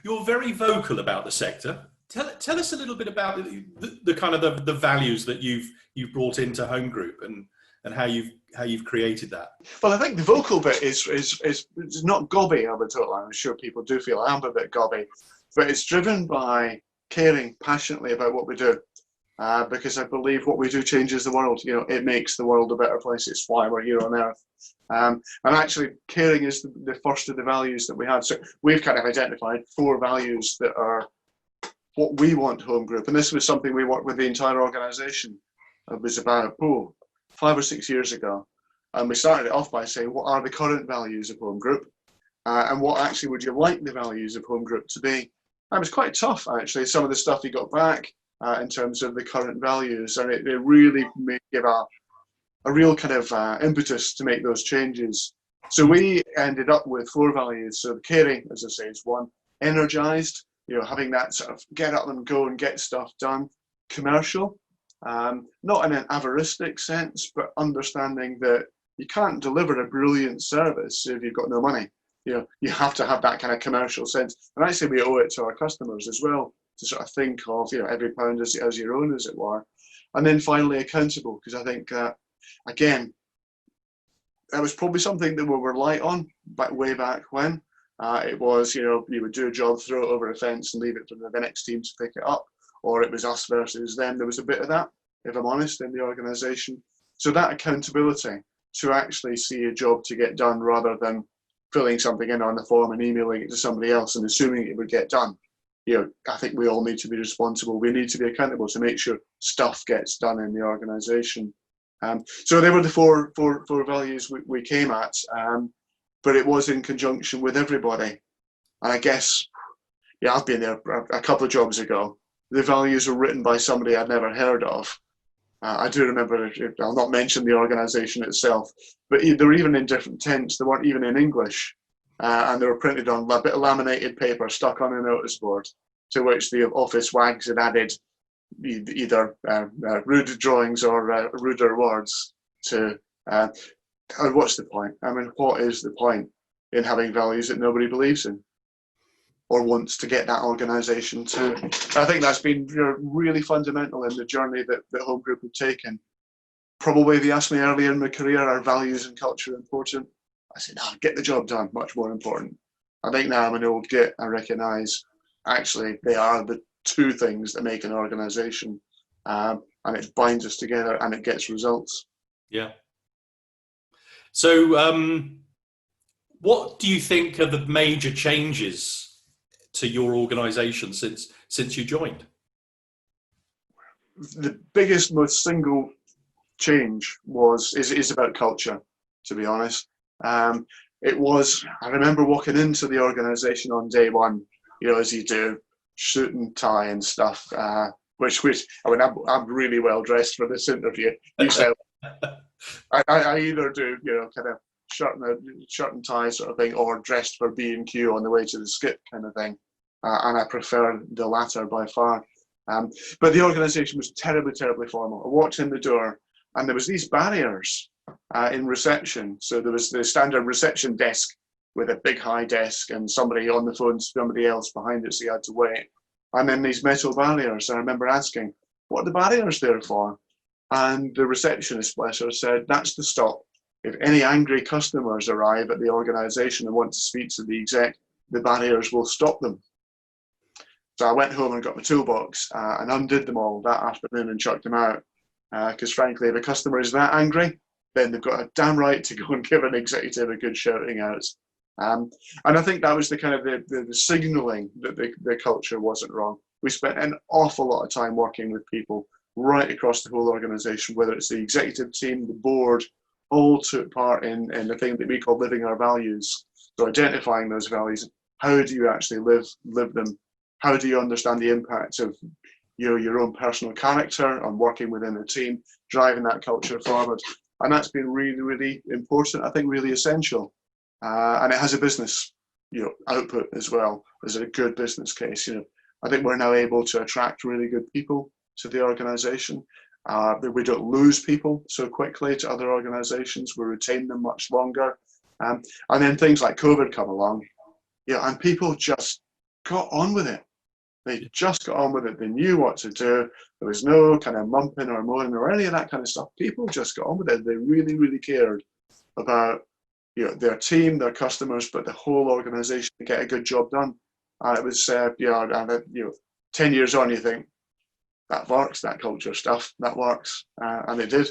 you're very vocal about the sector. Tell us a little bit about the kind of the values that you've brought into Home Group and how you've created that. Well, I think the vocal bit is not gobby. I'm sure people do feel I am a bit gobby, but it's driven by caring passionately about what we do. Because I believe what we do changes the world. You know, it makes the world a better place. It's why we're here on Earth. And actually, caring is the first of the values that we have. So we've kind of identified 4 values that are what we want Home Group. And this was something we worked with the entire organisation. It was about 5 or 6 years ago. And we started it off by saying, what are the current values of Home Group? And what actually would you like the values of Home Group to be? And it was quite tough, actually, some of the stuff you got back. In terms of the current values, and it really gave a real kind of impetus to make those changes. So we ended up with 4 values. So caring, as I say, is 1. Energized, you know, having that sort of get up and go and get stuff done. Commercial, not in an avaristic sense, but understanding that you can't deliver a brilliant service if you've got no money. You know, you have to have that kind of commercial sense, and actually we owe it to our customers as well, to sort of think of, you know, every pound as your own, as it were. And then finally, accountable, because I think, again, that was probably something that we were light on way back when. It was, you know, you would do a job, throw it over a fence and leave it for the next team to pick it up, or it was us versus them. There was a bit of that, if I'm honest, in the organisation. So that accountability to actually see a job to get done rather than filling something in on the form and emailing it to somebody else and assuming it would get done. You know, I think we all need to be responsible. We need to be accountable to make sure stuff gets done in the organisation. So they were the four values we came at, but it was in conjunction with everybody. And I guess, yeah, I've been there a couple of jobs ago. The values were written by somebody I'd never heard of. I do remember, I'll not mention the organisation itself, but they were even in different tents. They weren't even in English. And they were printed on a bit of laminated paper stuck on a notice board, to which the office wags had added either rude drawings or ruder words to, what's the point? I mean, what is the point in having values that nobody believes in or wants to get that organisation to? I think that's been really fundamental in the journey that Home Group have taken. Probably if you asked me earlier in my career, are values and culture important? I said, no, get the job done, much more important. I think now I'm an old git, I recognise actually they are the 2 things that make an organisation, and it binds us together and it gets results. Yeah. So what do you think are the major changes to your organisation since you joined? The biggest, most single change is about culture, to be honest. It was, I remember walking into the organisation on day 1, you know, as you do, suit and tie and stuff, which I mean, I'm really well dressed for this interview. You said I either do, you know, kind of shirt and tie sort of thing, or dressed for B&Q on the way to the skip kind of thing, and I prefer the latter by far. But the organisation was terribly formal. I walked in the door and there was these barriers in reception. So there was the standard reception desk with a big high desk and somebody on the phone, somebody else behind it, so you had to wait. And then these metal barriers. I remember asking, what are the barriers there for? And the receptionist, bless her, said, that's to stop. If any angry customers arrive at the organisation and want to speak to the exec, the barriers will stop them. So I went home and got my toolbox and undid them all that afternoon and chucked them out. Because frankly, if a customer is that angry, then they've got a damn right to go and give an executive a good shouting out. And I think that was the kind of the signalling that the culture wasn't wrong. We spent an awful lot of time working with people right across the whole organisation, whether it's the executive team, the board, all took part in the thing that we call living our values. So identifying those values, how do you actually live them? How do you understand the impact of your own personal character on working within a team, driving that culture forward? And that's been really, really important, I think really essential. And it has a business output as well. There's a good business case. I think we're now able to attract really good people to the organisation. We don't lose people so quickly to other organisations. We retain them much longer. And then things like COVID come along, and people just got on with it. They just got on with it. They knew what to do. There was no kind of mumping or moaning or any of that kind of stuff. People just got on with it. They really, really cared about, you know, their team, their customers, but the whole organization to get a good job done. And it was, you know, 10 years on, you think, that works, that culture stuff, that works. And it did.